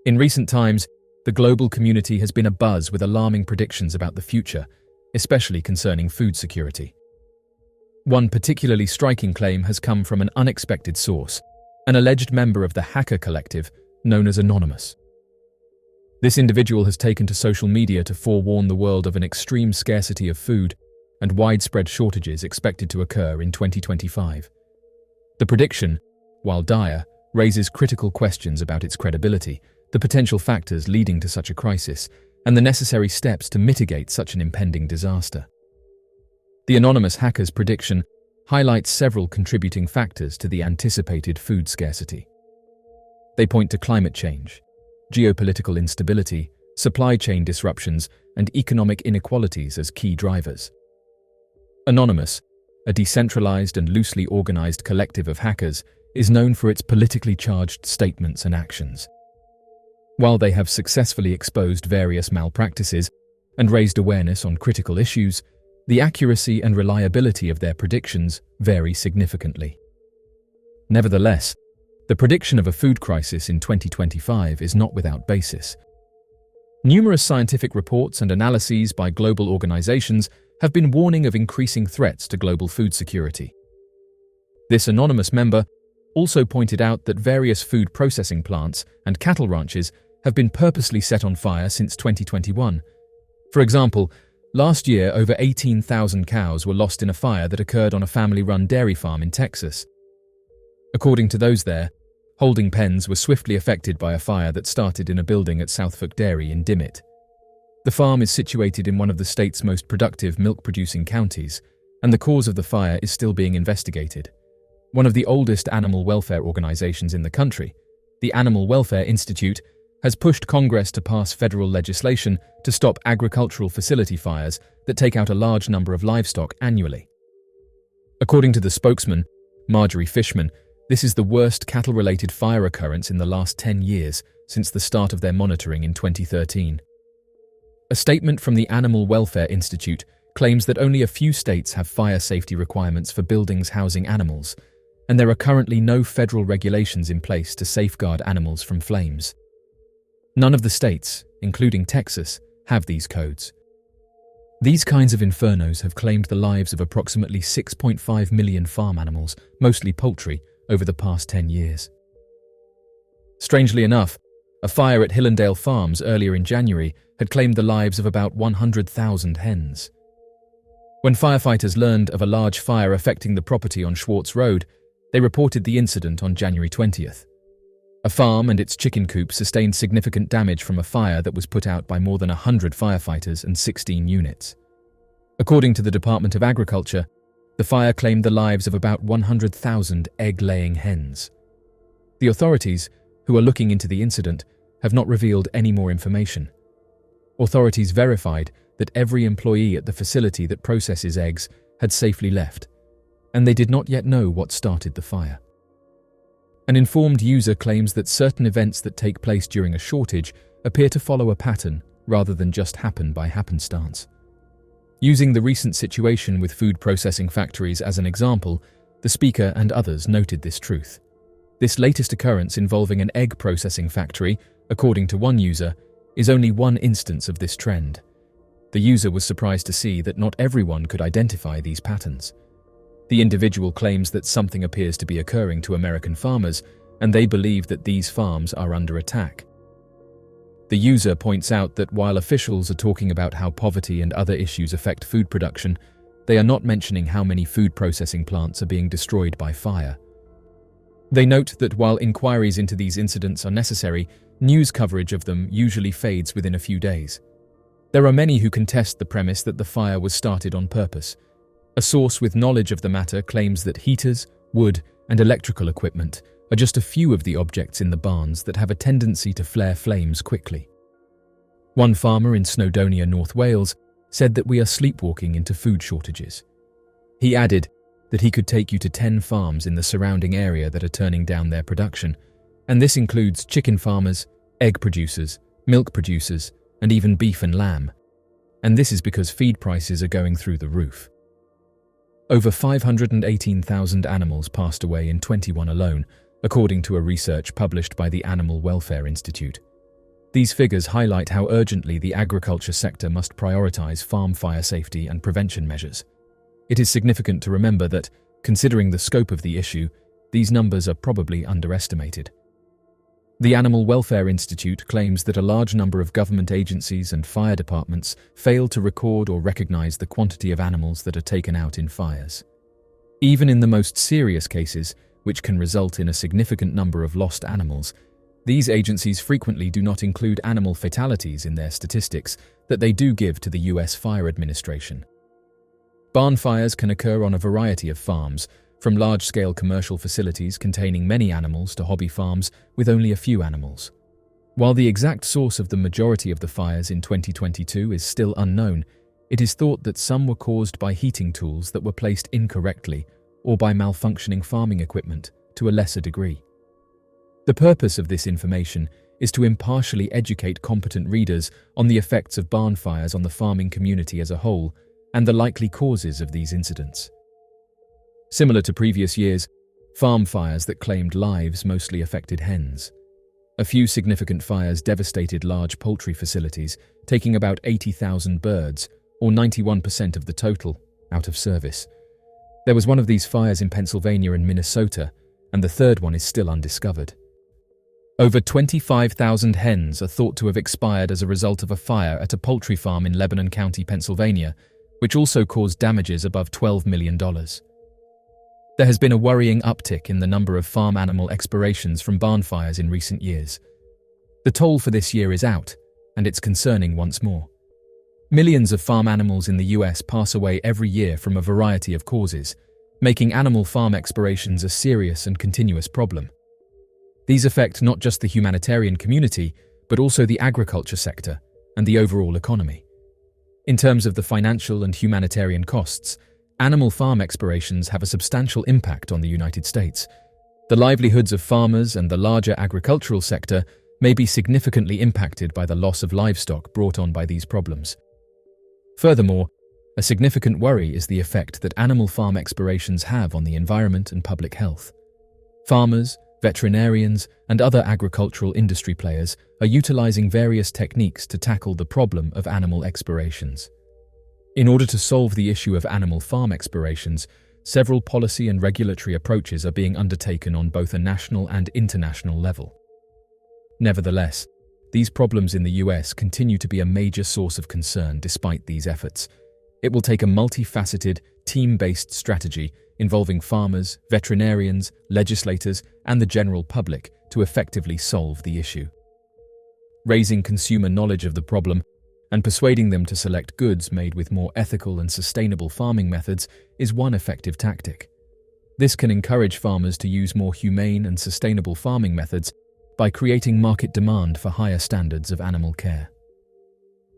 In recent times, the global community has been abuzz with alarming predictions about the future, especially concerning food security. One particularly striking claim has come from an unexpected source, an alleged member of the hacker collective known as Anonymous. This individual has taken to social media to forewarn the world of an extreme scarcity of food and widespread shortages expected to occur in 2025. The prediction, while dire, raises critical questions about its credibility, the potential factors leading to such a crisis, and the necessary steps to mitigate such an impending disaster. The anonymous hacker's prediction highlights several contributing factors to the anticipated food scarcity. They point to climate change, geopolitical instability, supply chain disruptions, and economic inequalities as key drivers. Anonymous, a decentralized and loosely organized collective of hackers, is known for its politically charged statements and actions. While they have successfully exposed various malpractices and raised awareness on critical issues, the accuracy and reliability of their predictions vary significantly. Nevertheless, the prediction of a food crisis in 2025 is not without basis. Numerous scientific reports and analyses by global organizations have been warning of increasing threats to global food security. This anonymous member also pointed out that various food processing plants and cattle ranches have been purposely set on fire since 2021. For example, last year over 18,000 cows were lost in a fire that occurred on a family-run dairy farm in Texas. According to those there, holding pens were swiftly affected by a fire that started in a building at Southfork Dairy in Dimmitt. The farm is situated in one of the state's most productive milk-producing counties, and the cause of the fire is still being investigated. One of the oldest animal welfare organizations in the country, the Animal Welfare Institute, has pushed Congress to pass federal legislation to stop agricultural facility fires that take out a large number of livestock annually. According to the spokesman, Marjorie Fishman, this is the worst cattle-related fire occurrence in the last 10 years since the start of their monitoring in 2013. A statement from the Animal Welfare Institute claims that only a few states have fire safety requirements for buildings housing animals, and there are currently no federal regulations in place to safeguard animals from flames. None of the states, including Texas, have these codes. These kinds of infernos have claimed the lives of approximately 6.5 million farm animals, mostly poultry, over the past 10 years. Strangely enough, a fire at Hillendale Farms earlier in January had claimed the lives of about 100,000 hens. When firefighters learned of a large fire affecting the property on Schwartz Road, they reported the incident on January 20th. A farm and its chicken coop sustained significant damage from a fire that was put out by more than 100 firefighters and 16 units. According to the Department of Agriculture, the fire claimed the lives of about 100,000 egg-laying hens. The authorities, who are looking into the incident, have not revealed any more information. Authorities verified that every employee at the facility that processes eggs had safely left, and they did not yet know what started the fire. An informed user claims that certain events that take place during a shortage appear to follow a pattern rather than just happen by happenstance. Using the recent situation with food processing factories as an example, the speaker and others noted this truth. This latest occurrence involving an egg processing factory, according to one user, is only one instance of this trend. The user was surprised to see that not everyone could identify these patterns. The individual claims that something appears to be occurring to American farmers, and they believe that these farms are under attack. The user points out that while officials are talking about how poverty and other issues affect food production, they are not mentioning how many food processing plants are being destroyed by fire. They note that while inquiries into these incidents are necessary, news coverage of them usually fades within a few days. There are many who contest the premise that the fire was started on purpose. A source with knowledge of the matter claims that heaters, wood, and electrical equipment are just a few of the objects in the barns that have a tendency to flare flames quickly. One farmer in Snowdonia, North Wales, said that we are sleepwalking into food shortages. He added that he could take you to 10 farms in the surrounding area that are turning down their production, and this includes chicken farmers, egg producers, milk producers, and even beef and lamb. And this is because feed prices are going through the roof. Over 518,000 animals passed away in 2021 alone, according to a research published by the Animal Welfare Institute. These figures highlight how urgently the agriculture sector must prioritize farm fire safety and prevention measures. It is significant to remember that, considering the scope of the issue, these numbers are probably underestimated. The Animal Welfare Institute claims that a large number of government agencies and fire departments fail to record or recognize the quantity of animals that are taken out in fires. Even in the most serious cases, which can result in a significant number of lost animals, these agencies frequently do not include animal fatalities in their statistics that they do give to the US Fire Administration. Barn fires can occur on a variety of farms, from large-scale commercial facilities containing many animals to hobby farms with only a few animals. While the exact source of the majority of the fires in 2022 is still unknown, it is thought that some were caused by heating tools that were placed incorrectly or by malfunctioning farming equipment to a lesser degree. The purpose of this information is to impartially educate competent readers on the effects of barn fires on the farming community as a whole and the likely causes of these incidents. Similar to previous years, farm fires that claimed lives mostly affected hens. A few significant fires devastated large poultry facilities, taking about 80,000 birds, or 91% of the total, out of service. There was one of these fires in Pennsylvania and Minnesota, and the third one is still undiscovered. Over 25,000 hens are thought to have expired as a result of a fire at a poultry farm in Lebanon County, Pennsylvania, which also caused damages above $12 million. There has been a worrying uptick in the number of farm animal expirations from barn fires in recent years. The toll for this year is out, and it's concerning once more. Millions of farm animals in the US pass away every year from a variety of causes, making animal farm expirations a serious and continuous problem. These affect not just the humanitarian community, but also the agriculture sector and the overall economy. In terms of the financial and humanitarian costs, animal farm expirations have a substantial impact on the United States. The livelihoods of farmers and the larger agricultural sector may be significantly impacted by the loss of livestock brought on by these problems. Furthermore, a significant worry is the effect that animal farm expirations have on the environment and public health. Farmers, veterinarians, and other agricultural industry players are utilizing various techniques to tackle the problem of animal expirations. In order to solve the issue of animal farm expirations, several policy and regulatory approaches are being undertaken on both a national and international level. Nevertheless, these problems in the US continue to be a major source of concern despite these efforts. It will take a multifaceted, team-based strategy involving farmers, veterinarians, legislators, and the general public to effectively solve the issue. Raising consumer knowledge of the problem and persuading them to select goods made with more ethical and sustainable farming methods is one effective tactic. This can encourage farmers to use more humane and sustainable farming methods by creating market demand for higher standards of animal care.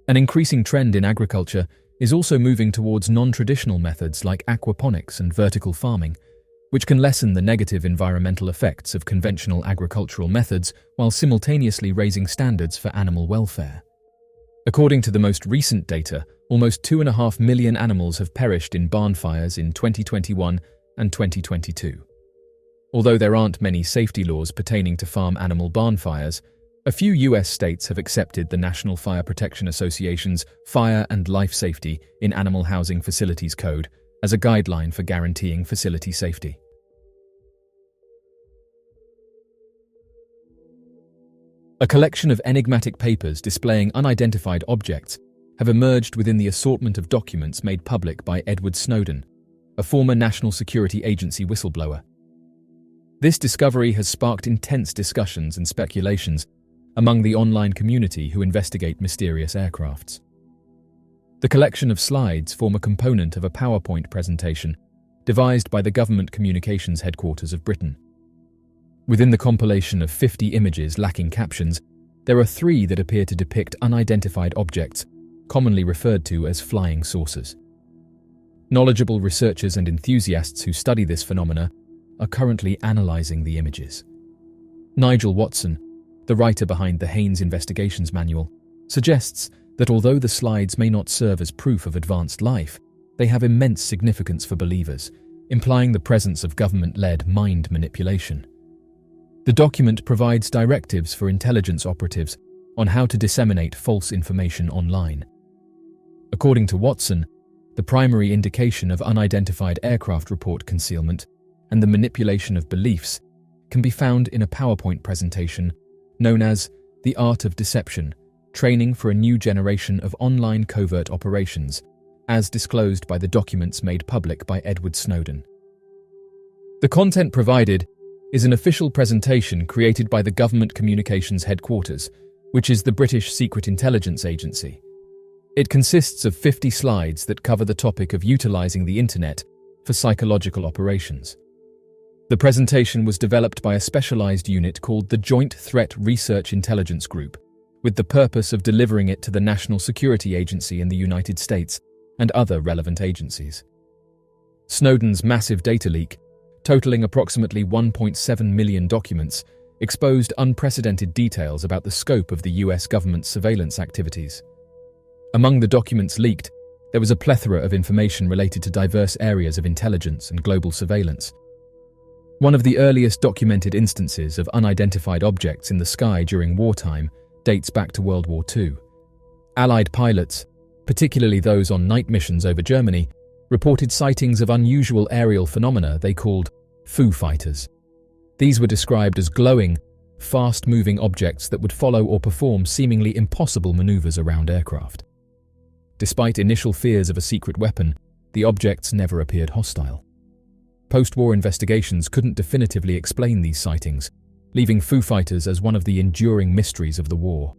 An increasing trend in agriculture is also moving towards non-traditional methods like aquaponics and vertical farming, which can lessen the negative environmental effects of conventional agricultural methods while simultaneously raising standards for animal welfare. According to the most recent data, almost 2.5 million animals have perished in barn fires in 2021 and 2022. Although there aren't many safety laws pertaining to farm animal barn fires, a few US states have accepted the National Fire Protection Association's Fire and Life Safety in Animal Housing Facilities Code as a guideline for guaranteeing facility safety. A collection of enigmatic papers displaying unidentified objects have emerged within the assortment of documents made public by Edward Snowden, a former National Security Agency whistleblower. This discovery has sparked intense discussions and speculations among the online community who investigate mysterious aircrafts. The collection of slides form a component of a PowerPoint presentation devised by the Government Communications Headquarters of Britain. Within the compilation of 50 images lacking captions, there are 3 that appear to depict unidentified objects, commonly referred to as flying saucers. Knowledgeable researchers and enthusiasts who study this phenomena are currently analyzing the images. Nigel Watson, the writer behind the Haynes Investigations Manual, suggests that although the slides may not serve as proof of advanced life, they have immense significance for believers, implying the presence of government-led mind manipulation. The document provides directives for intelligence operatives on how to disseminate false information online. According to Watson, the primary indication of unidentified aircraft report concealment and the manipulation of beliefs can be found in a PowerPoint presentation known as The Art of Deception, Training for a New Generation of Online Covert Operations, as disclosed by the documents made public by Edward Snowden. The content provided is an official presentation created by the Government Communications Headquarters, which is the British Secret Intelligence Agency. It consists of 50 slides that cover the topic of utilising the internet for psychological operations. The presentation was developed by a specialised unit called the Joint Threat Research Intelligence Group, with the purpose of delivering it to the National Security Agency in the United States and other relevant agencies. Snowden's massive data leak, totaling approximately 1.7 million documents, exposed unprecedented details about the scope of the US government's surveillance activities. Among the documents leaked, there was a plethora of information related to diverse areas of intelligence and global surveillance. One of the earliest documented instances of unidentified objects in the sky during wartime dates back to World War II. Allied pilots, particularly those on night missions over Germany, reported sightings of unusual aerial phenomena they called Foo Fighters. These were described as glowing, fast-moving objects that would follow or perform seemingly impossible maneuvers around aircraft. Despite initial fears of a secret weapon, the objects never appeared hostile. Post-war investigations couldn't definitively explain these sightings, leaving Foo Fighters as one of the enduring mysteries of the war.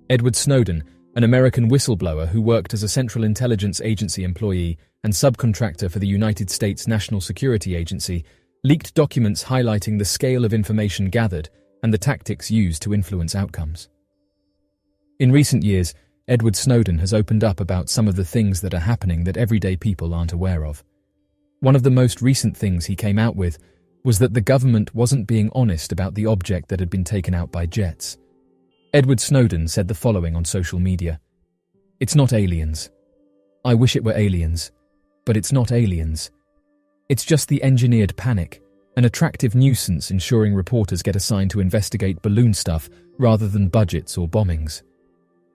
Edward Snowden, an American whistleblower who worked as a Central Intelligence Agency employee and subcontractor for the United States National Security Agency, leaked documents highlighting the scale of information gathered and the tactics used to influence outcomes. In recent years, Edward Snowden has opened up about some of the things that are happening that everyday people aren't aware of. One of the most recent things he came out with was that the government wasn't being honest about the object that had been taken out by jets. Edward Snowden said the following on social media: "It's not aliens. I wish it were aliens, but it's not aliens. It's just the engineered panic, an attractive nuisance ensuring reporters get assigned to investigate balloon stuff rather than budgets or bombings.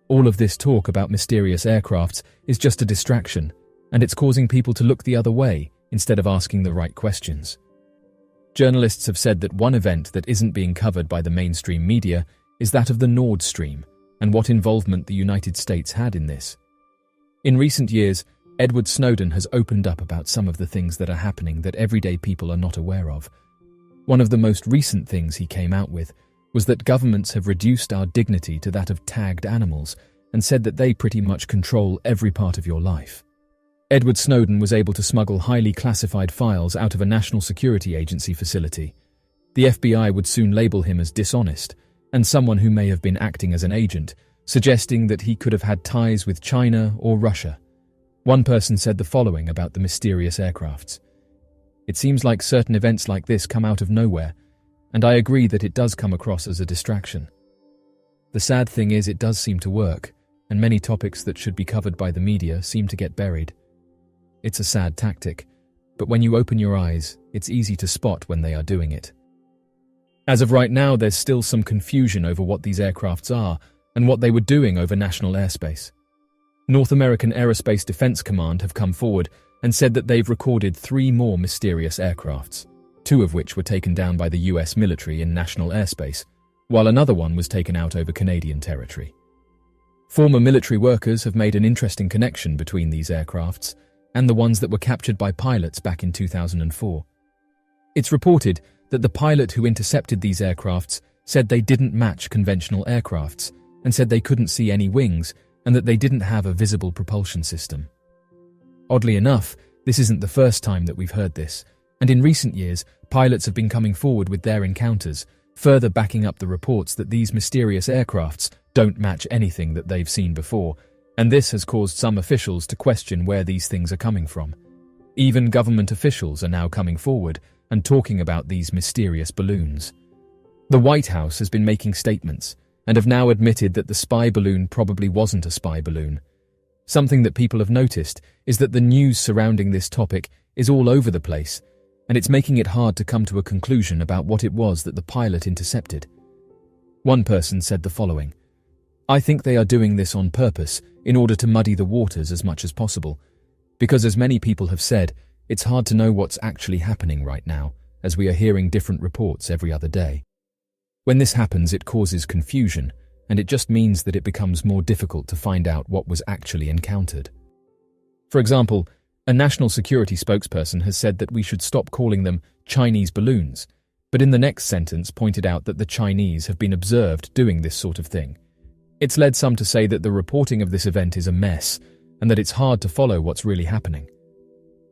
All of this talk about mysterious aircrafts is just a distraction, and it's causing people to look the other way instead of asking the right questions." Journalists have said that one event that isn't being covered by the mainstream media is that of the Nord Stream and what involvement the United States had in this. In recent years, Edward Snowden has opened up about some of the things that are happening that everyday people are not aware of. One of the most recent things he came out with was that governments have reduced our dignity to that of tagged animals and said that they pretty much control every part of your life. Edward Snowden was able to smuggle highly classified files out of a national security agency facility. The FBI would soon label him as dishonest and someone who may have been acting as an agent, suggesting that he could have had ties with China or Russia. One person said the following about the mysterious aircrafts: "It seems like certain events like this come out of nowhere, and I agree that it does come across as a distraction. The sad thing is it does seem to work, and many topics that should be covered by the media seem to get buried. It's a sad tactic, but when you open your eyes, it's easy to spot when they are doing it." As of right now, there's still some confusion over what these aircrafts are and what they were doing over national airspace. North American Aerospace Defense Command have come forward and said that they've recorded 3 more mysterious aircrafts, 2 of which were taken down by the US military in national airspace, while another one was taken out over Canadian territory. Former military workers have made an interesting connection between these aircrafts and the ones that were captured by pilots back in 2004. It's reported that the pilot who intercepted these aircrafts said they didn't match conventional aircrafts and said they couldn't see any wings and that they didn't have a visible propulsion system. Oddly enough, this isn't the first time that we've heard this, and in recent years, pilots have been coming forward with their encounters, further backing up the reports that these mysterious aircrafts don't match anything that they've seen before, and this has caused some officials to question where these things are coming from. Even government officials are now coming forward and talking about these mysterious balloons. The White House has been making statements and have now admitted that the spy balloon probably wasn't a spy balloon. Something that people have noticed is that the news surrounding this topic is all over the place, and it's making it hard to come to a conclusion about what it was that the pilot intercepted. One person said the following: "I think they are doing this on purpose in order to muddy the waters as much as possible, because as many people have said, it's hard to know what's actually happening right now, as we are hearing different reports every other day. When this happens, it causes confusion, and it just means that it becomes more difficult to find out what was actually encountered." For example, a national security spokesperson has said that we should stop calling them Chinese balloons, but in the next sentence pointed out that the Chinese have been observed doing this sort of thing. It's led some to say that the reporting of this event is a mess, and that it's hard to follow what's really happening.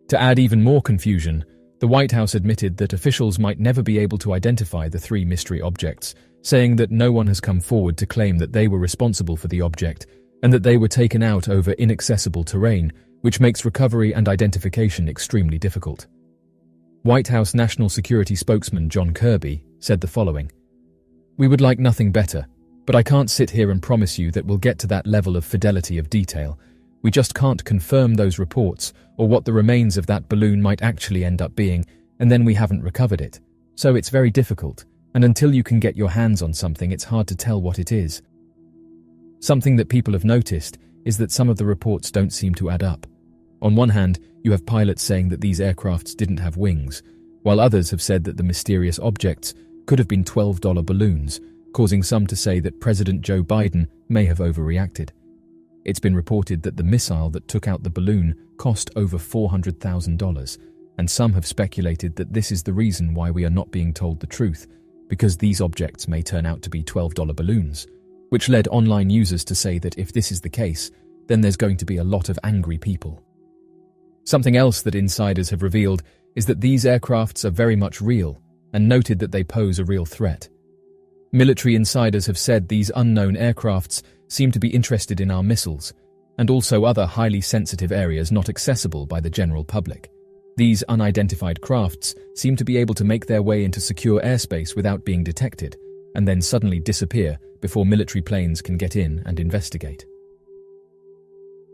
To add even more confusion, the White House admitted that officials might never be able to identify the 3 mystery objects, saying that no one has come forward to claim that they were responsible for the object, and that they were taken out over inaccessible terrain, which makes recovery and identification extremely difficult. White House National Security spokesman John Kirby said the following: "We would like nothing better, but I can't sit here and promise you that we'll get to that level of fidelity of detail. We just can't confirm those reports or what the remains of that balloon might actually end up being, and then we haven't recovered it. So it's very difficult, and until you can get your hands on something, it's hard to tell what it is." Something that people have noticed is that some of the reports don't seem to add up. On one hand, you have pilots saying that these aircrafts didn't have wings, while others have said that the mysterious objects could have been $12 balloons, causing some to say that President Joe Biden may have overreacted. It's been reported that the missile that took out the balloon cost over $400,000, and some have speculated that this is the reason why we are not being told the truth, because these objects may turn out to be $12 balloons, which led online users to say that if this is the case, then there's going to be a lot of angry people. Something else that insiders have revealed is that these aircrafts are very much real, and noted that they pose a real threat. Military insiders have said these unknown aircrafts seem to be interested in our missiles, and also other highly sensitive areas not accessible by the general public. These unidentified crafts seem to be able to make their way into secure airspace without being detected, and then suddenly disappear before military planes can get in and investigate.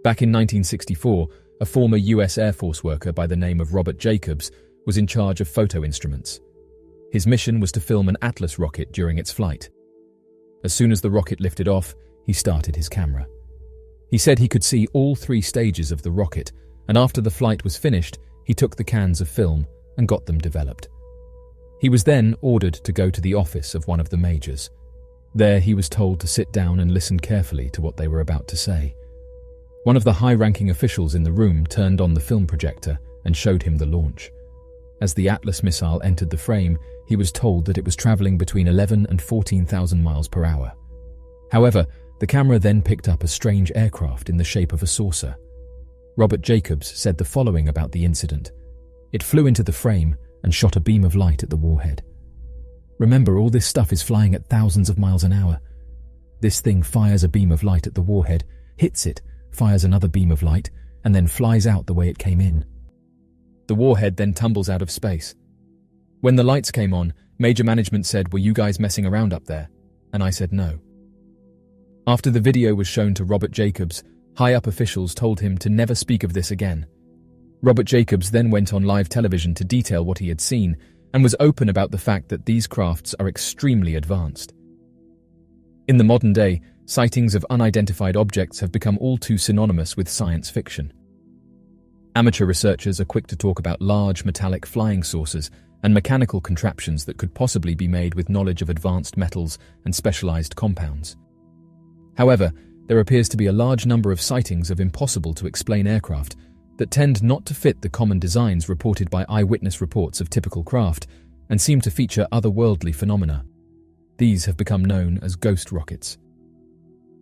Back in 1964, a former US Air Force worker by the name of Robert Jacobs was in charge of photo instruments. His mission was to film an Atlas rocket during its flight. As soon as the rocket lifted off, he started his camera. He said he could see all 3 stages of the rocket, and after the flight was finished, he took the cans of film and got them developed. He was then ordered to go to the office of one of the majors. There he was told to sit down and listen carefully to what they were about to say. One of the high-ranking officials in the room turned on the film projector and showed him the launch. As the Atlas missile entered the frame, he was told that it was traveling between 11 and 14,000 miles per hour. However, the camera then picked up a strange aircraft in the shape of a saucer. Robert Jacobs said the following about the incident: "It flew into the frame and shot a beam of light at the warhead. Remember, all this stuff is flying at thousands of miles an hour. This thing fires a beam of light at the warhead, hits it, fires another beam of light, and then flies out the way it came in. The warhead then tumbles out of space. When the lights came on, major management said, 'Were you guys messing around up there?' And I said no." After the video was shown to Robert Jacobs, high-up officials told him to never speak of this again. Robert Jacobs then went on live television to detail what he had seen and was open about the fact that these crafts are extremely advanced. In the modern day, sightings of unidentified objects have become all too synonymous with science fiction. Amateur researchers are quick to talk about large metallic flying saucers and mechanical contraptions that could possibly be made with knowledge of advanced metals and specialized compounds. However, there appears to be a large number of sightings of impossible-to-explain aircraft that tend not to fit the common designs reported by eyewitness reports of typical craft and seem to feature otherworldly phenomena. These have become known as ghost rockets.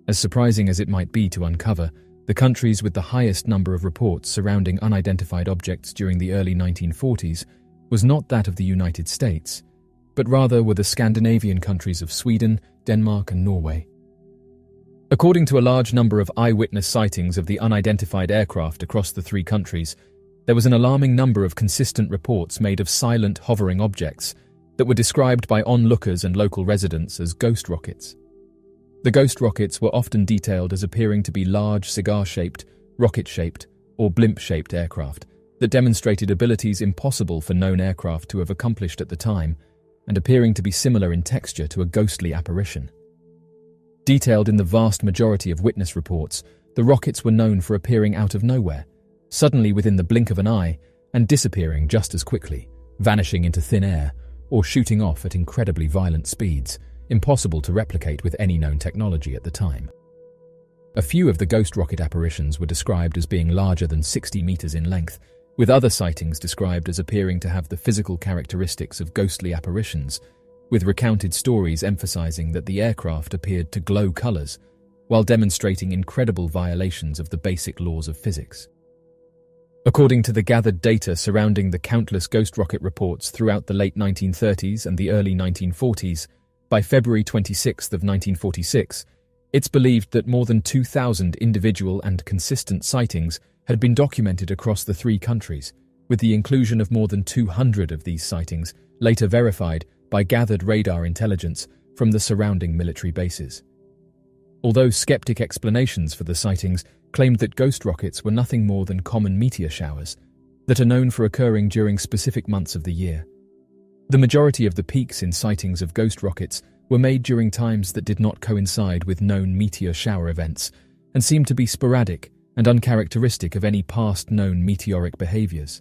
As surprising as it might be to uncover, the countries with the highest number of reports surrounding unidentified objects during the early 1940s was not that of the United States, but rather were the Scandinavian countries of Sweden, Denmark, and Norway. According to a large number of eyewitness sightings of the unidentified aircraft across the 3 countries, there was an alarming number of consistent reports made of silent hovering objects that were described by onlookers and local residents as ghost rockets. The ghost rockets were often detailed as appearing to be large cigar-shaped, rocket-shaped, or blimp-shaped aircraft that demonstrated abilities impossible for known aircraft to have accomplished at the time, and appearing to be similar in texture to a ghostly apparition. Detailed in the vast majority of witness reports, the rockets were known for appearing out of nowhere, suddenly within the blink of an eye, and disappearing just as quickly, vanishing into thin air, or shooting off at incredibly violent speeds, impossible to replicate with any known technology at the time. A few of the ghost rocket apparitions were described as being larger than 60 meters in length, with other sightings described as appearing to have the physical characteristics of ghostly apparitions, with recounted stories emphasizing that the aircraft appeared to glow colors, while demonstrating incredible violations of the basic laws of physics. According to the gathered data surrounding the countless ghost rocket reports throughout the late 1930s and the early 1940s, by February 26 of 1946, it's believed that more than 2,000 individual and consistent sightings had been documented across the three countries, with the inclusion of more than 200 of these sightings later verified by gathered radar intelligence from the surrounding military bases. Although skeptic explanations for the sightings claimed that ghost rockets were nothing more than common meteor showers that are known for occurring during specific months of the year. The majority of the peaks in sightings of ghost rockets were made during times that did not coincide with known meteor shower events and seemed to be sporadic and uncharacteristic of any past known meteoric behaviors.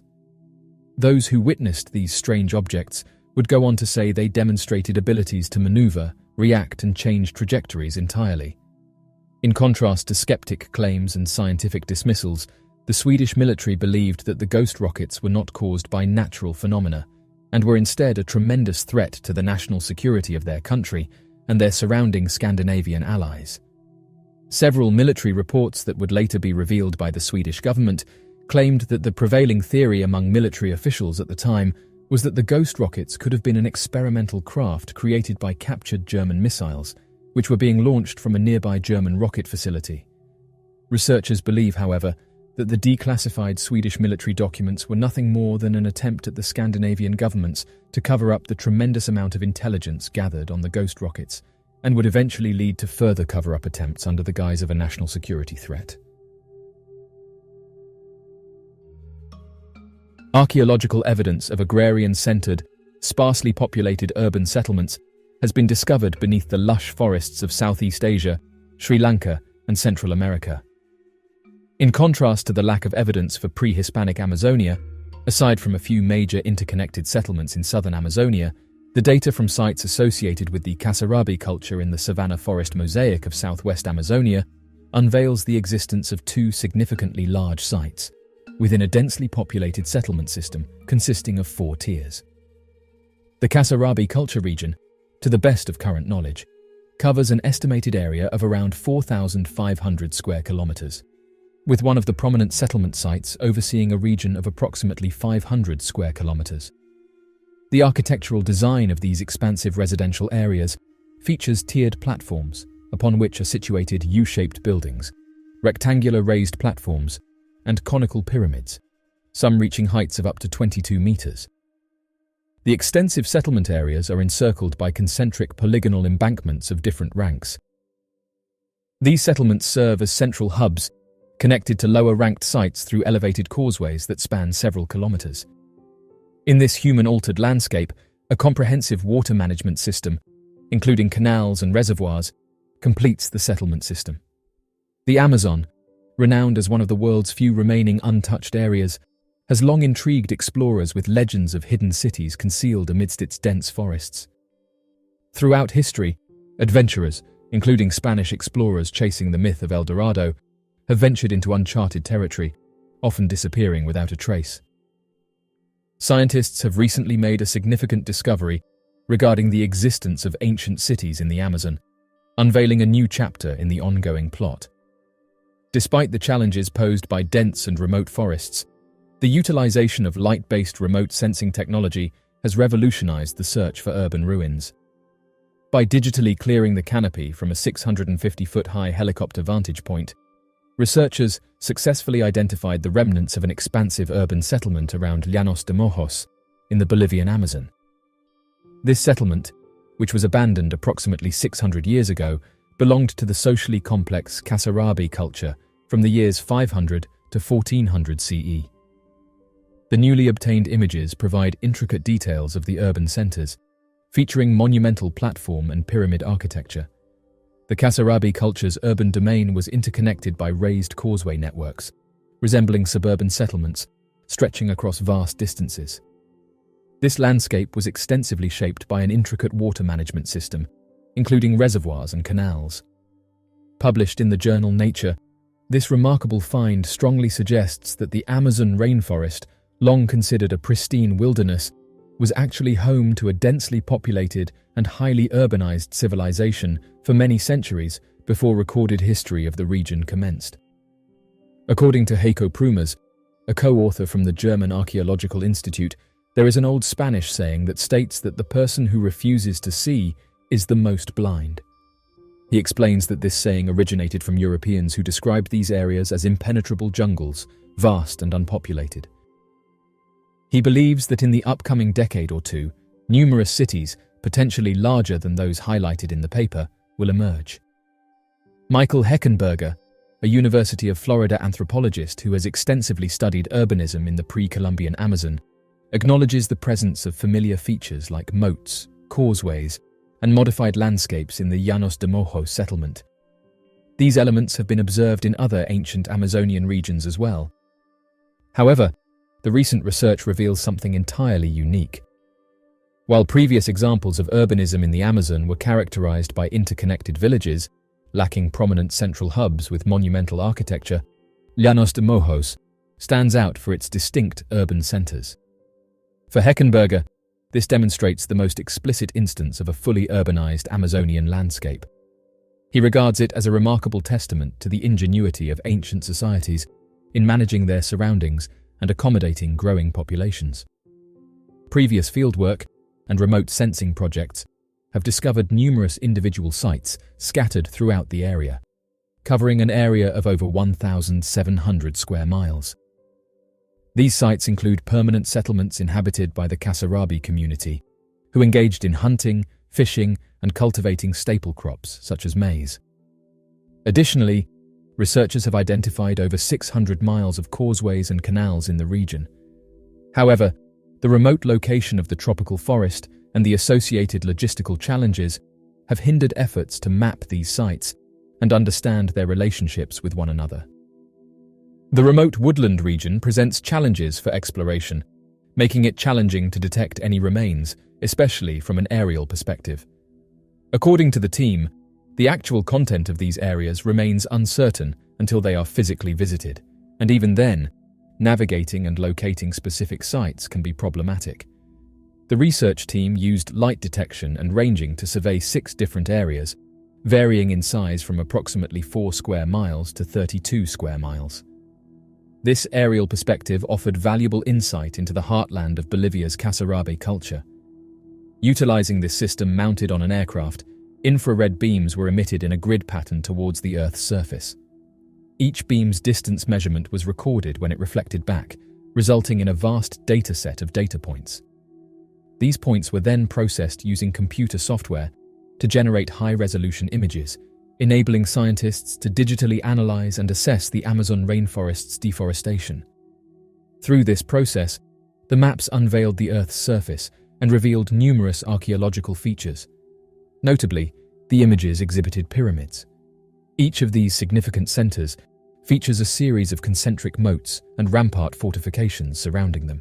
Those who witnessed these strange objects would go on to say they demonstrated abilities to maneuver, react, and change trajectories entirely. In contrast to skeptic claims and scientific dismissals, the Swedish military believed that the ghost rockets were not caused by natural phenomena and were instead a tremendous threat to the national security of their country and their surrounding Scandinavian allies. Several military reports that would later be revealed by the Swedish government claimed that the prevailing theory among military officials at the time was that the ghost rockets could have been an experimental craft created by captured German missiles, which were being launched from a nearby German rocket facility. Researchers believe, however, that the declassified Swedish military documents were nothing more than an attempt at the Scandinavian governments to cover up the tremendous amount of intelligence gathered on the ghost rockets, and would eventually lead to further cover-up attempts under the guise of a national security threat. Archaeological evidence of agrarian-centered, sparsely populated urban settlements has been discovered beneath the lush forests of Southeast Asia, Sri Lanka, and Central America. In contrast to the lack of evidence for pre-Hispanic Amazonia, aside from a few major interconnected settlements in southern Amazonia, the data from sites associated with the Kasarabi culture in the savanna forest mosaic of southwest Amazonia unveils the existence of two significantly large sites within a densely populated settlement system consisting of 4 tiers. The Kasarabi culture region, to the best of current knowledge, covers an estimated area of around 4,500 square kilometers, with one of the prominent settlement sites overseeing a region of approximately 500 square kilometers. The architectural design of these expansive residential areas features tiered platforms upon which are situated U-shaped buildings, rectangular raised platforms, and conical pyramids, some reaching heights of up to 22 meters. The extensive settlement areas are encircled by concentric polygonal embankments of different ranks. These settlements serve as central hubs, connected to lower-ranked sites through elevated causeways that span several kilometers. In this human-altered landscape, a comprehensive water management system, including canals and reservoirs, completes the settlement system. The Amazon, renowned as one of the world's few remaining untouched areas, has long intrigued explorers with legends of hidden cities concealed amidst its dense forests. Throughout history, adventurers, including Spanish explorers chasing the myth of El Dorado, have ventured into uncharted territory, often disappearing without a trace. Scientists have recently made a significant discovery regarding the existence of ancient cities in the Amazon, unveiling a new chapter in the ongoing plot. Despite the challenges posed by dense and remote forests, the utilization of light-based remote sensing technology has revolutionized the search for urban ruins. By digitally clearing the canopy from a 650-foot-high helicopter vantage point, researchers successfully identified the remnants of an expansive urban settlement around Llanos de Mojos in the Bolivian Amazon. This settlement, which was abandoned approximately 600 years ago, belonged to the socially complex Kasarabi culture from the years 500 to 1400 CE. The newly obtained images provide intricate details of the urban centers, featuring monumental platform and pyramid architecture. The Kasarabi culture's urban domain was interconnected by raised causeway networks, resembling suburban settlements, stretching across vast distances. This landscape was extensively shaped by an intricate water management system, including reservoirs and canals. Published in the journal Nature, this remarkable find strongly suggests that the Amazon rainforest, long considered a pristine wilderness, was actually home to a densely populated and highly urbanized civilization for many centuries before recorded history of the region commenced. According to Heiko Prumers, a co-author from the German Archaeological Institute, there is an old Spanish saying that states that the person who refuses to see is the most blind. He explains that this saying originated from Europeans who described these areas as impenetrable jungles, vast and unpopulated. He believes that in the upcoming decade or two, numerous cities, potentially larger than those highlighted in the paper, will emerge. Michael Heckenberger, a University of Florida anthropologist who has extensively studied urbanism in the pre-Columbian Amazon, acknowledges the presence of familiar features like moats, causeways, and modified landscapes in the Llanos de Mojos settlement. These elements have been observed in other ancient Amazonian regions as well. However, the recent research reveals something entirely unique. While previous examples of urbanism in the Amazon were characterized by interconnected villages, lacking prominent central hubs with monumental architecture, Llanos de Mojos stands out for its distinct urban centers. For Heckenberger, this demonstrates the most explicit instance of a fully urbanized Amazonian landscape. He regards it as a remarkable testament to the ingenuity of ancient societies in managing their surroundings and accommodating growing populations. Previous fieldwork and remote sensing projects have discovered numerous individual sites scattered throughout the area, covering an area of over 1,700 square miles. These sites include permanent settlements inhabited by the Kasarabi community, who engaged in hunting, fishing, and cultivating staple crops such as maize. Additionally, researchers have identified over 600 miles of causeways and canals in the region. However, the remote location of the tropical forest and the associated logistical challenges have hindered efforts to map these sites and understand their relationships with one another. The remote woodland region presents challenges for exploration, making it challenging to detect any remains, especially from an aerial perspective. According to the team, the actual content of these areas remains uncertain until they are physically visited, and even then, navigating and locating specific sites can be problematic. The research team used light detection and ranging to survey 6 different areas, varying in size from approximately 4 square miles to 32 square miles. This aerial perspective offered valuable insight into the heartland of Bolivia's Kasarabi culture. Utilizing this system mounted on an aircraft, infrared beams were emitted in a grid pattern towards the Earth's surface. Each beam's distance measurement was recorded when it reflected back, resulting in a vast data set of data points. These points were then processed using computer software to generate high-resolution images, enabling scientists to digitally analyze and assess the Amazon rainforest's deforestation. Through this process, the maps unveiled the Earth's surface and revealed numerous archaeological features. Notably, the images exhibited pyramids. Each of these significant centers features a series of concentric moats and rampart fortifications surrounding them.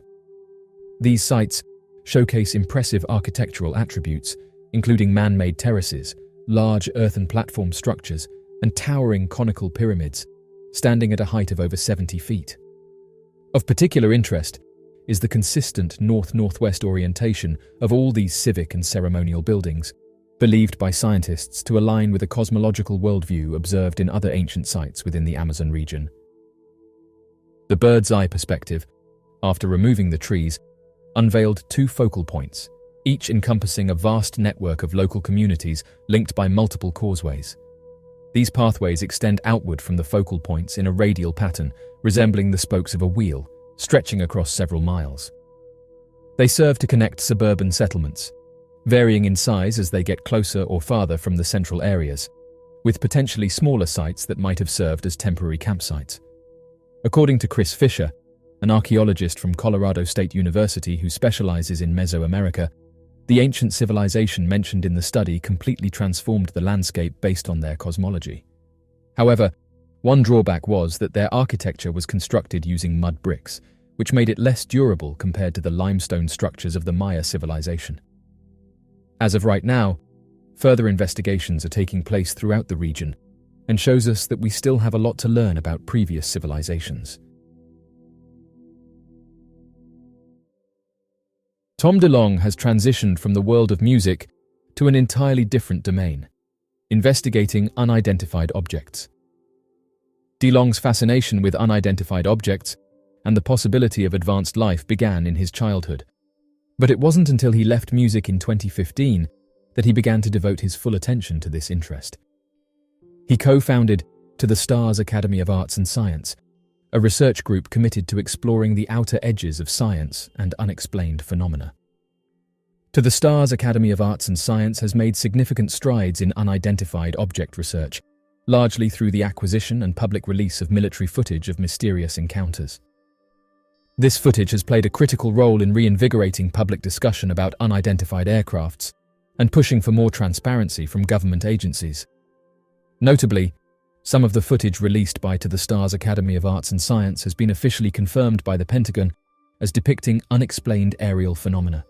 These sites showcase impressive architectural attributes, including man-made terraces, large earthen platform structures, and towering conical pyramids, standing at a height of over 70 feet. Of particular interest is the consistent north-northwest orientation of all these civic and ceremonial buildings, believed by scientists to align with a cosmological worldview observed in other ancient sites within the Amazon region. The bird's-eye perspective, after removing the trees, unveiled 2 focal points, each encompassing a vast network of local communities linked by multiple causeways. These pathways extend outward from the focal points in a radial pattern, resembling the spokes of a wheel, stretching across several miles. They serve to connect suburban settlements, varying in size as they get closer or farther from the central areas, with potentially smaller sites that might have served as temporary campsites. According to Chris Fisher, an archaeologist from Colorado State University who specializes in Mesoamerica, The ancient civilization mentioned in the study completely transformed the landscape based on their cosmology. However, one drawback was that their architecture was constructed using mud bricks, which made it less durable compared to the limestone structures of the Maya civilization. As of right now, further investigations are taking place throughout the region and shows us that we still have a lot to learn about previous civilizations. Tom DeLonge has transitioned from the world of music to an entirely different domain, investigating unidentified objects. DeLonge's fascination with unidentified objects and the possibility of advanced life began in his childhood. But it wasn't until he left music in 2015 that he began to devote his full attention to this interest. He co-founded To the Stars Academy of Arts and Science, a research group committed to exploring the outer edges of science and unexplained phenomena. To the Stars Academy of Arts and Science has made significant strides in unidentified object research, largely through the acquisition and public release of military footage of mysterious encounters. This footage has played a critical role in reinvigorating public discussion about unidentified aircrafts and pushing for more transparency from government agencies. Notably, some of the footage released by To the Stars Academy of Arts and Science has been officially confirmed by the Pentagon as depicting unexplained aerial phenomena.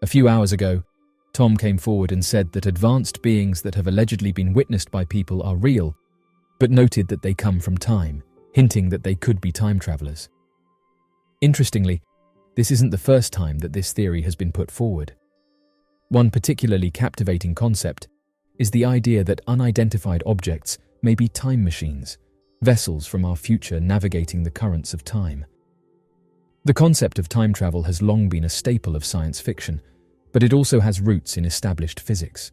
A few hours ago, Tom came forward and said that advanced beings that have allegedly been witnessed by people are real, but noted that they come from time, hinting that they could be time travelers. Interestingly, this isn't the first time that this theory has been put forward. One particularly captivating concept is the idea that unidentified objects may be time machines, vessels from our future navigating the currents of time. The concept of time travel has long been a staple of science fiction, but it also has roots in established physics.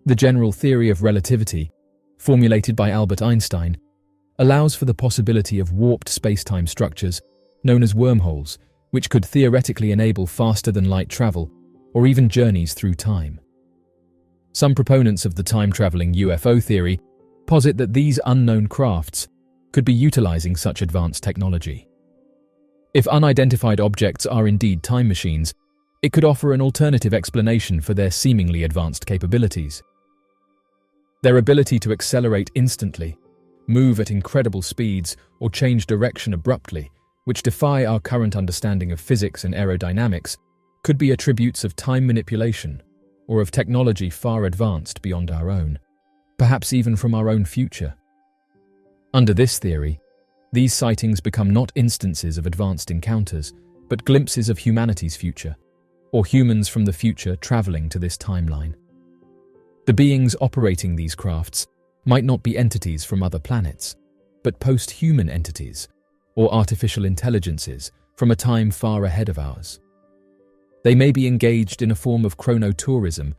The general theory of relativity, formulated by Albert Einstein, allows for the possibility of warped space-time structures known as wormholes, which could theoretically enable faster-than-light travel or even journeys through time. Some proponents of the time-traveling UFO theory posit that these unknown crafts could be utilizing such advanced technology. If unidentified objects are indeed time machines, it could offer an alternative explanation for their seemingly advanced capabilities. Their ability to accelerate instantly, move at incredible speeds, or change direction abruptly, which defy our current understanding of physics and aerodynamics, could be attributes of time manipulation or of technology far advanced beyond our own, perhaps even from our own future. Under this theory, these sightings become not instances of advanced encounters, but glimpses of humanity's future, or humans from the future traveling to this timeline. The beings operating these crafts might not be entities from other planets, but post-human entities, or artificial intelligences from a time far ahead of ours. They may be engaged in a form of chronotourism,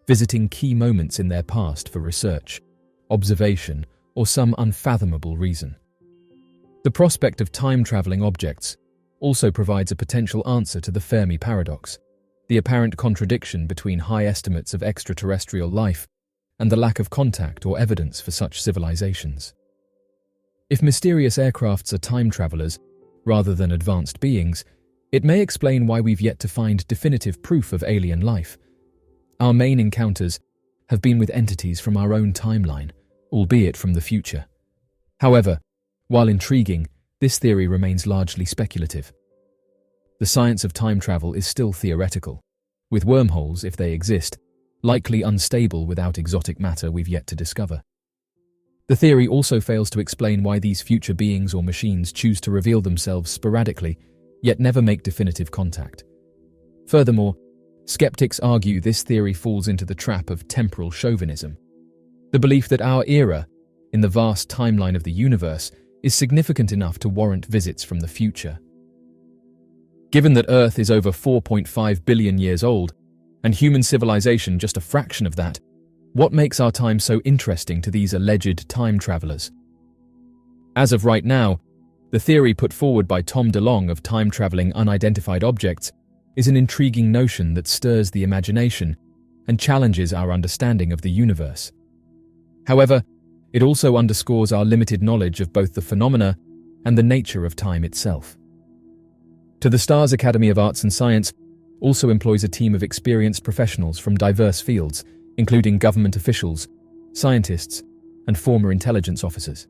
visiting key moments in their past for research, observation, or some unfathomable reason. The prospect of time-traveling objects also provides a potential answer to the Fermi paradox, the apparent contradiction between high estimates of extraterrestrial life and the lack of contact or evidence for such civilizations. If mysterious aircrafts are time travelers rather than advanced beings, it may explain why we've yet to find definitive proof of alien life. Our main encounters have been with entities from our own timeline, albeit from the future. However, while intriguing, this theory remains largely speculative. The science of time travel is still theoretical, with wormholes, if they exist, likely unstable without exotic matter we've yet to discover. The theory also fails to explain why these future beings or machines choose to reveal themselves sporadically, yet never make definitive contact. Furthermore, skeptics argue this theory falls into the trap of temporal chauvinism, the belief that our era, in the vast timeline of the universe, is significant enough to warrant visits from the future. Given that Earth is over 4.5 billion years old, and human civilization just a fraction of that, what makes our time so interesting to these alleged time travelers? As of right now, the theory put forward by Tom DeLonge of time-traveling unidentified objects is an intriguing notion that stirs the imagination and challenges our understanding of the universe. However, it also underscores our limited knowledge of both the phenomena and the nature of time itself. To the Stars Academy of Arts and Science also employs a team of experienced professionals from diverse fields, including government officials, scientists, and former intelligence officers.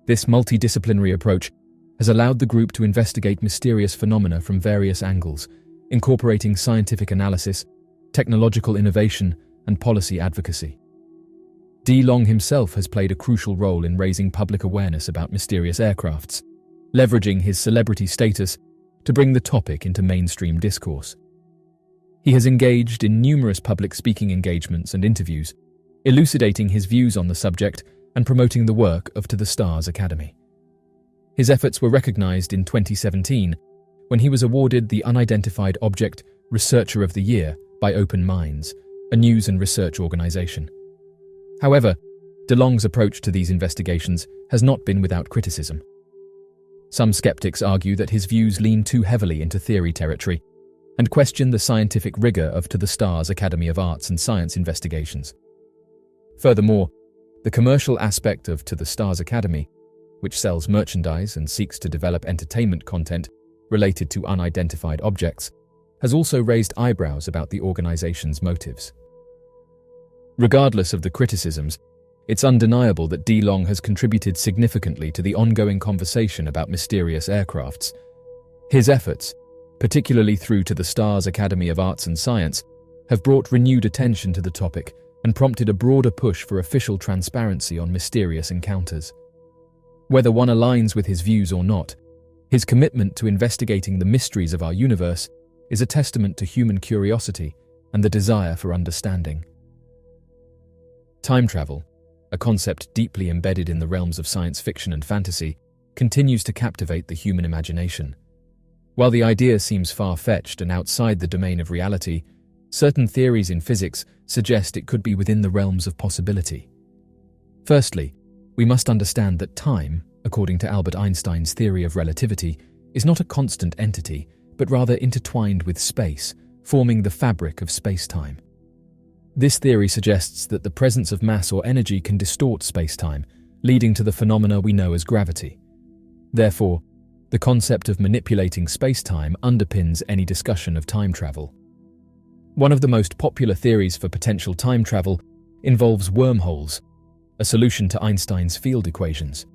This multidisciplinary approach has allowed the group to investigate mysterious phenomena from various angles, incorporating scientific analysis, technological innovation, and policy advocacy. De Long himself has played a crucial role in raising public awareness about mysterious aircrafts, leveraging his celebrity status to bring the topic into mainstream discourse. He has engaged in numerous public speaking engagements and interviews, elucidating his views on the subject and promoting the work of To the Stars Academy. His efforts were recognized in 2017 when he was awarded the Unidentified Object Researcher of the Year by Open Minds, a news and research organization. However, De Long's approach to these investigations has not been without criticism. Some skeptics argue that his views lean too heavily into theory territory and question the scientific rigor of To the Stars Academy of Arts and Science investigations. Furthermore, the commercial aspect of To the Stars Academy, which sells merchandise and seeks to develop entertainment content related to unidentified objects, has also raised eyebrows about the organization's motives. Regardless of the criticisms, it's undeniable that De Long has contributed significantly to the ongoing conversation about mysterious aircrafts. His efforts, particularly through To the Stars Academy of Arts and Science, have brought renewed attention to the topic and prompted a broader push for official transparency on mysterious encounters. Whether one aligns with his views or not, his commitment to investigating the mysteries of our universe is a testament to human curiosity and the desire for understanding. Time travel, a concept deeply embedded in the realms of science fiction and fantasy, continues to captivate the human imagination. While the idea seems far-fetched and outside the domain of reality, certain theories in physics suggest it could be within the realms of possibility. Firstly, we must understand that time, according to Albert Einstein's theory of relativity, is not a constant entity, but rather intertwined with space, forming the fabric of space-time. This theory suggests that the presence of mass or energy can distort space-time, leading to the phenomena we know as gravity. Therefore, the concept of manipulating space-time underpins any discussion of time travel. One of the most popular theories for potential time travel involves wormholes, a solution to Einstein's field equations.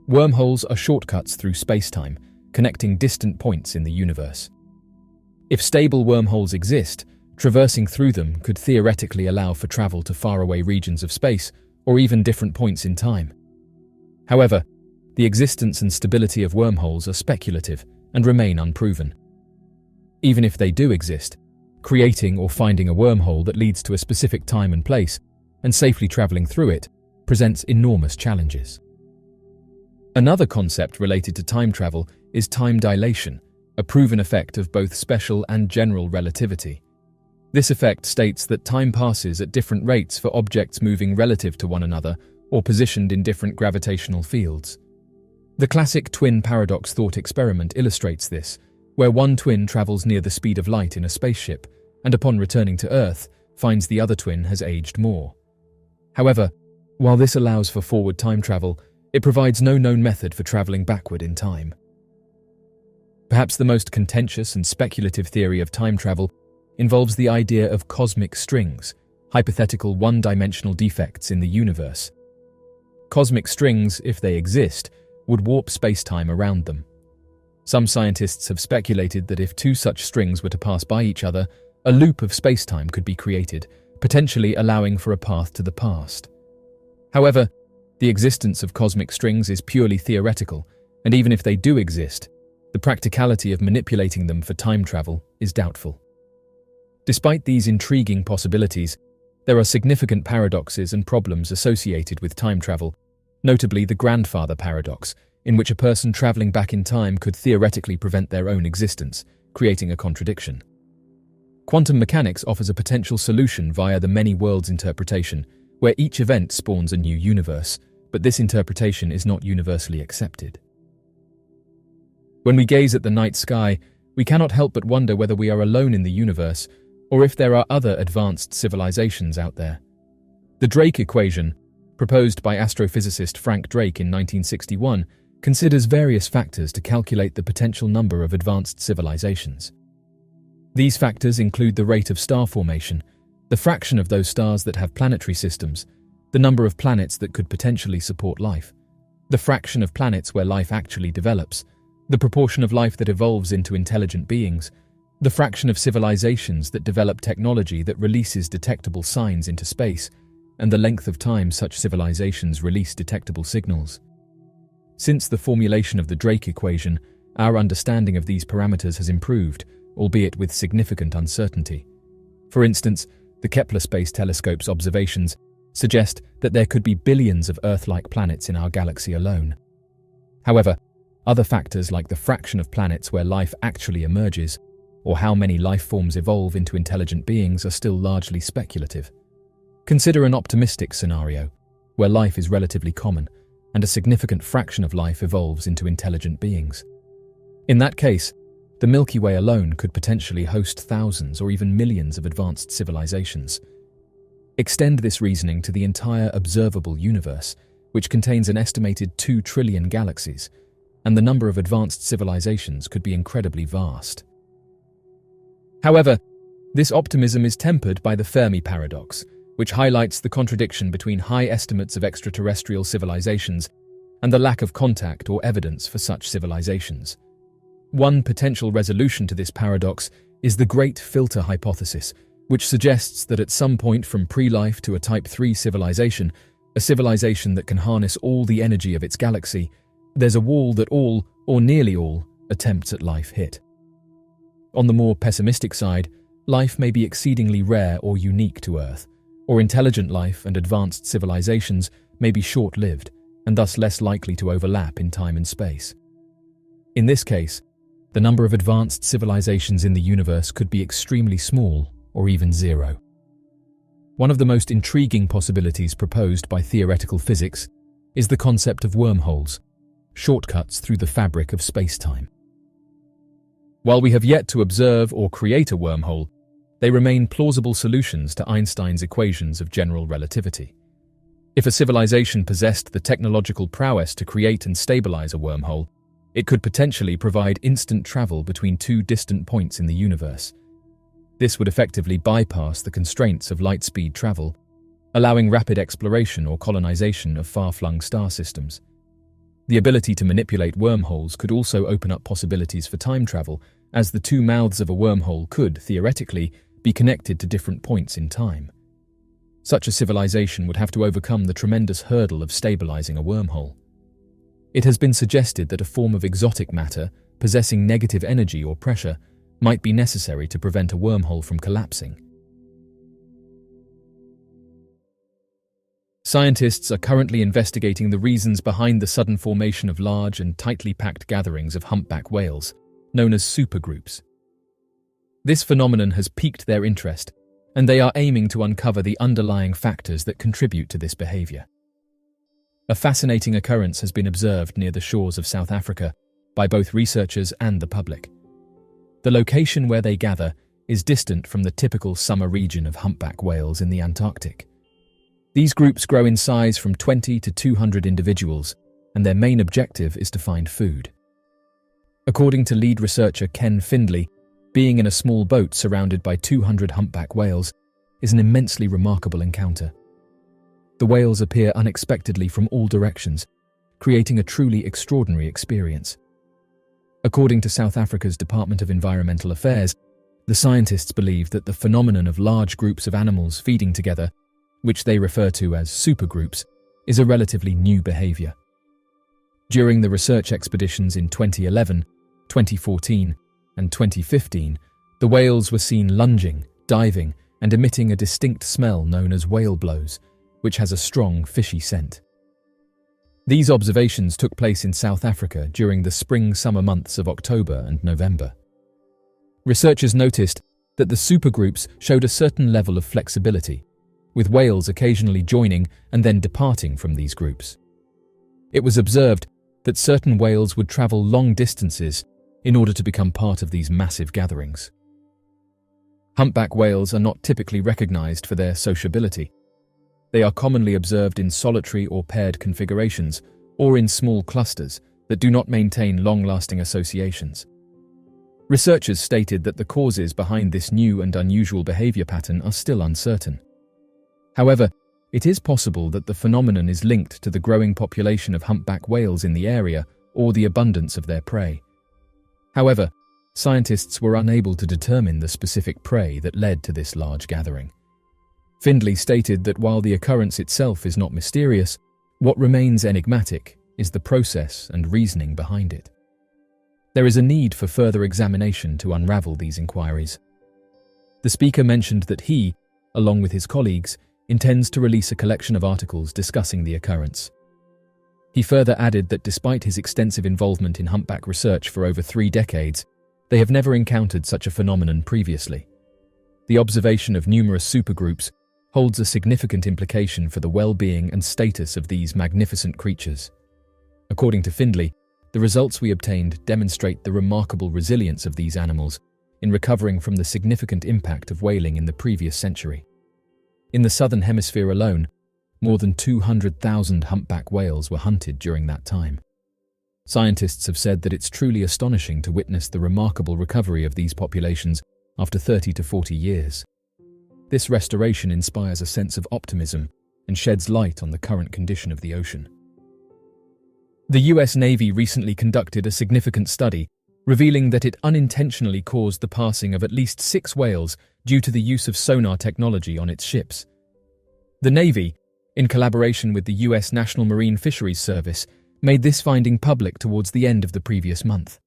Wormholes are shortcuts through space-time, connecting distant points in the universe. If stable wormholes exist, traversing through them could theoretically allow for travel to faraway regions of space or even different points in time. However, the existence and stability of wormholes are speculative and remain unproven. Even if they do exist, creating or finding a wormhole that leads to a specific time and place and safely traveling through it presents enormous challenges. Another concept related to time travel is time dilation, a proven effect of both special and general relativity. This effect states that time passes at different rates for objects moving relative to one another or positioned in different gravitational fields. The classic twin paradox thought experiment illustrates this, where one twin travels near the speed of light in a spaceship and upon returning to Earth finds the other twin has aged more. However, while this allows for forward time travel, it provides no known method for traveling backward in time. Perhaps the most contentious and speculative theory of time travel involves the idea of cosmic strings, hypothetical one-dimensional defects in the universe. Cosmic strings, if they exist, would warp space-time around them. Some scientists have speculated that if two such strings were to pass by each other, a loop of space-time could be created, potentially allowing for a path to the past. However, the existence of cosmic strings is purely theoretical, and even if they do exist, the practicality of manipulating them for time travel is doubtful. Despite these intriguing possibilities, there are significant paradoxes and problems associated with time travel, notably the grandfather paradox, in which a person traveling back in time could theoretically prevent their own existence, creating a contradiction. Quantum mechanics offers a potential solution via the many worlds interpretation, where each event spawns a new universe, but this interpretation is not universally accepted. When we gaze at the night sky, we cannot help but wonder whether we are alone in the universe, or if there are other advanced civilizations out there. The Drake equation, proposed by astrophysicist Frank Drake in 1961, considers various factors to calculate the potential number of advanced civilizations. These factors include the rate of star formation, the fraction of those stars that have planetary systems, the number of planets that could potentially support life, the fraction of planets where life actually develops, the proportion of life that evolves into intelligent beings, the fraction of civilizations that develop technology that releases detectable signs into space, and the length of time such civilizations release detectable signals. Since the formulation of the Drake equation, our understanding of these parameters has improved, albeit with significant uncertainty. For instance, the Kepler Space Telescope's observations suggest that there could be billions of Earth-like planets in our galaxy alone. However, other factors like the fraction of planets where life actually emerges, or how many life forms evolve into intelligent beings, are still largely speculative. Consider an optimistic scenario, where life is relatively common, and a significant fraction of life evolves into intelligent beings. In that case, the Milky Way alone could potentially host thousands or even millions of advanced civilizations. Extend this reasoning to the entire observable universe, which contains an estimated 2 trillion galaxies, and the number of advanced civilizations could be incredibly vast. However, this optimism is tempered by the Fermi paradox, which highlights the contradiction between high estimates of extraterrestrial civilizations and the lack of contact or evidence for such civilizations. One potential resolution to this paradox is the Great Filter hypothesis, which suggests that at some point from pre-life to a Type 3 civilization, a civilization that can harness all the energy of its galaxy, there's a wall that all, or nearly all, attempts at life hit. On the more pessimistic side, life may be exceedingly rare or unique to Earth, or intelligent life and advanced civilizations may be short-lived and thus less likely to overlap in time and space. In this case, the number of advanced civilizations in the universe could be extremely small or even zero. One of the most intriguing possibilities proposed by theoretical physics is the concept of wormholes, shortcuts through the fabric of space-time. While we have yet to observe or create a wormhole, they remain plausible solutions to Einstein's equations of general relativity. If a civilization possessed the technological prowess to create and stabilize a wormhole, it could potentially provide instant travel between 2 distant points in the universe. This would effectively bypass the constraints of light-speed travel, allowing rapid exploration or colonization of far-flung star systems. The ability to manipulate wormholes could also open up possibilities for time travel, as the 2 mouths of a wormhole could, theoretically, be connected to different points in time. Such a civilization would have to overcome the tremendous hurdle of stabilizing a wormhole. It has been suggested that a form of exotic matter, possessing negative energy or pressure, might be necessary to prevent a wormhole from collapsing. Scientists are currently investigating the reasons behind the sudden formation of large and tightly packed gatherings of humpback whales, known as supergroups. This phenomenon has piqued their interest, and they are aiming to uncover the underlying factors that contribute to this behavior. A fascinating occurrence has been observed near the shores of South Africa by both researchers and the public. The location where they gather is distant from the typical summer region of humpback whales in the Antarctic. These groups grow in size from 20 to 200 individuals, and their main objective is to find food. According to lead researcher Ken Findley, being in a small boat surrounded by 200 humpback whales is an immensely remarkable encounter. The whales appear unexpectedly from all directions, creating a truly extraordinary experience. According to South Africa's Department of Environmental Affairs, the scientists believe that the phenomenon of large groups of animals feeding together, which they refer to as supergroups, is a relatively new behavior. During the research expeditions in 2011, 2014, and 2015, the whales were seen lunging, diving, and emitting a distinct smell known as whale blows, which has a strong fishy scent. These observations took place in South Africa during the spring-summer months of October and November. Researchers noticed that the supergroups showed a certain level of flexibility, with whales occasionally joining and then departing from these groups. It was observed that certain whales would travel long distances in order to become part of these massive gatherings. Humpback whales are not typically recognized for their sociability. They are commonly observed in solitary or paired configurations, or in small clusters that do not maintain long-lasting associations. Researchers stated that the causes behind this new and unusual behavior pattern are still uncertain. However, it is possible that the phenomenon is linked to the growing population of humpback whales in the area or the abundance of their prey. However, scientists were unable to determine the specific prey that led to this large gathering. Findlay stated that while the occurrence itself is not mysterious, what remains enigmatic is the process and reasoning behind it. There is a need for further examination to unravel these inquiries. The speaker mentioned that he, along with his colleagues, intends to release a collection of articles discussing the occurrence. He further added that despite his extensive involvement in humpback research for over 3 decades, they have never encountered such a phenomenon previously. The observation of numerous supergroups holds a significant implication for the well-being and status of these magnificent creatures. According to Findlay, the results we obtained demonstrate the remarkable resilience of these animals in recovering from the significant impact of whaling in the previous century. In the southern hemisphere alone, more than 200,000 humpback whales were hunted during that time. Scientists have said that it's truly astonishing to witness the remarkable recovery of these populations after 30 to 40 years. This restoration inspires a sense of optimism and sheds light on the current condition of the ocean. The US Navy recently conducted a significant study revealing that it unintentionally caused the passing of at least 6 whales due to the use of sonar technology on its ships. The Navy, in collaboration with the US National Marine Fisheries Service, made this finding public towards the end of the previous month.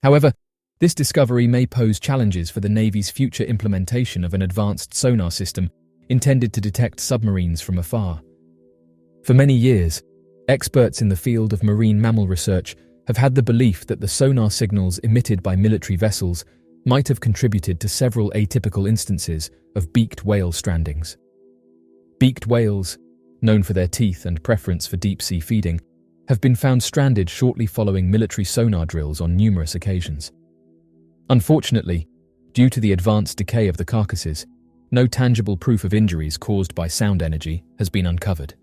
However, this discovery may pose challenges for the Navy's future implementation of an advanced sonar system intended to detect submarines from afar. For many years, experts in the field of marine mammal research have had the belief that the sonar signals emitted by military vessels might have contributed to several atypical instances of beaked whale strandings. Beaked whales, known for their teeth and preference for deep-sea feeding, have been found stranded shortly following military sonar drills on numerous occasions. Unfortunately, due to the advanced decay of the carcasses, no tangible proof of injuries caused by sound energy has been uncovered.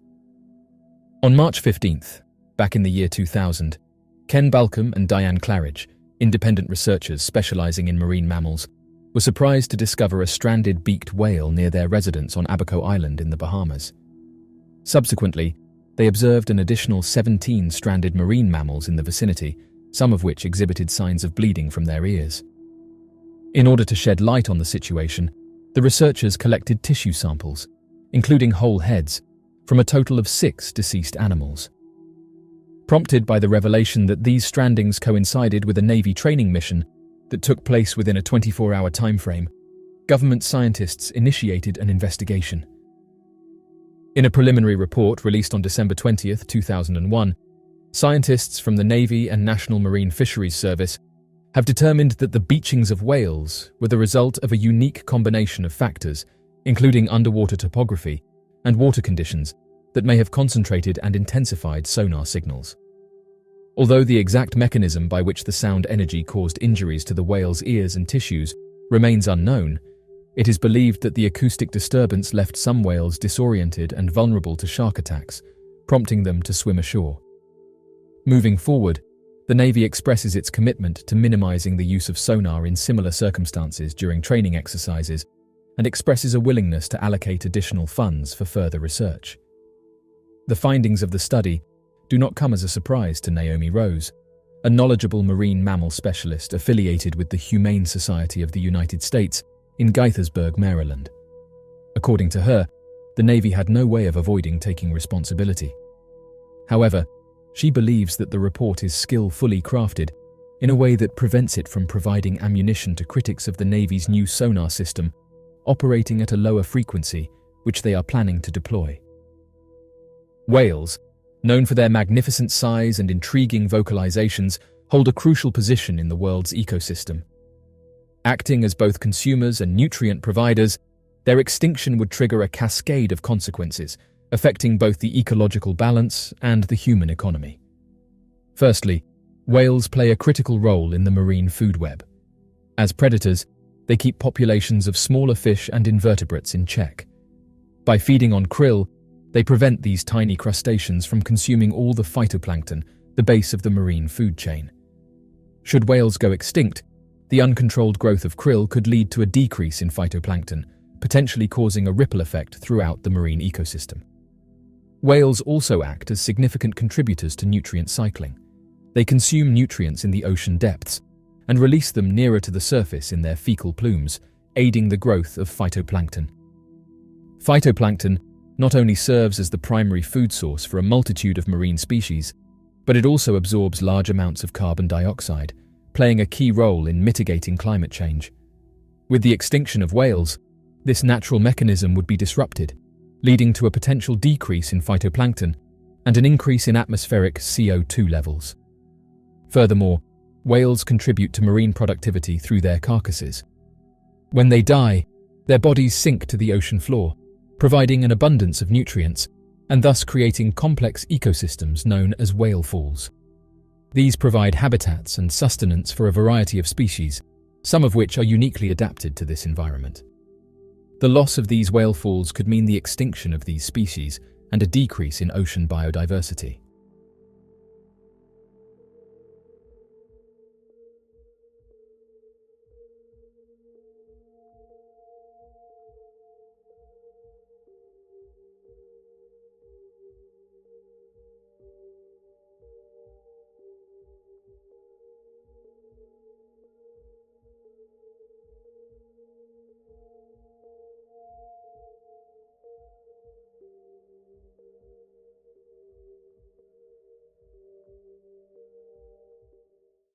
On March 15th, back in the year 2000, Ken Balcom and Diane Claridge, independent researchers specializing in marine mammals, were surprised to discover a stranded beaked whale near their residence on Abaco Island in the Bahamas. Subsequently, they observed an additional 17 stranded marine mammals in the vicinity, some of which exhibited signs of bleeding from their ears. In order to shed light on the situation, the researchers collected tissue samples, including whole heads, from a total of 6 deceased animals. Prompted by the revelation that these strandings coincided with a Navy training mission that took place within a 24-hour timeframe, government scientists initiated an investigation. In a preliminary report released on December 20, 2001, scientists from the Navy and National Marine Fisheries Service have determined that the beachings of whales were the result of a unique combination of factors, including underwater topography and water conditions, that may have concentrated and intensified sonar signals. Although the exact mechanism by which the sound energy caused injuries to the whale's ears and tissues remains unknown, it is believed that the acoustic disturbance left some whales disoriented and vulnerable to shark attacks, prompting them to swim ashore. Moving forward, the Navy expresses its commitment to minimizing the use of sonar in similar circumstances during training exercises and expresses a willingness to allocate additional funds for further research. The findings of the study do not come as a surprise to Naomi Rose, a knowledgeable marine mammal specialist affiliated with the Humane Society of the United States in Gaithersburg, Maryland. According to her, the Navy had no way of avoiding taking responsibility. However, she believes that the report is skillfully crafted in a way that prevents it from providing ammunition to critics of the Navy's new sonar system, operating at a lower frequency, which they are planning to deploy. Whales, known for their magnificent size and intriguing vocalizations, hold a crucial position in the world's ecosystem. Acting as both consumers and nutrient providers, their extinction would trigger a cascade of consequences, affecting both the ecological balance and the human economy. Firstly, whales play a critical role in the marine food web. As predators, they keep populations of smaller fish and invertebrates in check. By feeding on krill, they prevent these tiny crustaceans from consuming all the phytoplankton, the base of the marine food chain. Should whales go extinct, The uncontrolled growth of krill could lead to a decrease in phytoplankton, potentially causing a ripple effect throughout the marine ecosystem. Whales also act as significant contributors to nutrient cycling. They consume nutrients in the ocean depths and release them nearer to the surface in their fecal plumes, aiding the growth of phytoplankton. Phytoplankton not only serves as the primary food source for a multitude of marine species, but it also absorbs large amounts of carbon dioxide, playing a key role in mitigating climate change. With the extinction of whales, this natural mechanism would be disrupted, leading to a potential decrease in phytoplankton and an increase in atmospheric CO2 levels. Furthermore, whales contribute to marine productivity through their carcasses. When they die, their bodies sink to the ocean floor, providing an abundance of nutrients and thus creating complex ecosystems known as whale falls. These provide habitats and sustenance for a variety of species, some of which are uniquely adapted to this environment. The loss of these whale falls could mean the extinction of these species and a decrease in ocean biodiversity.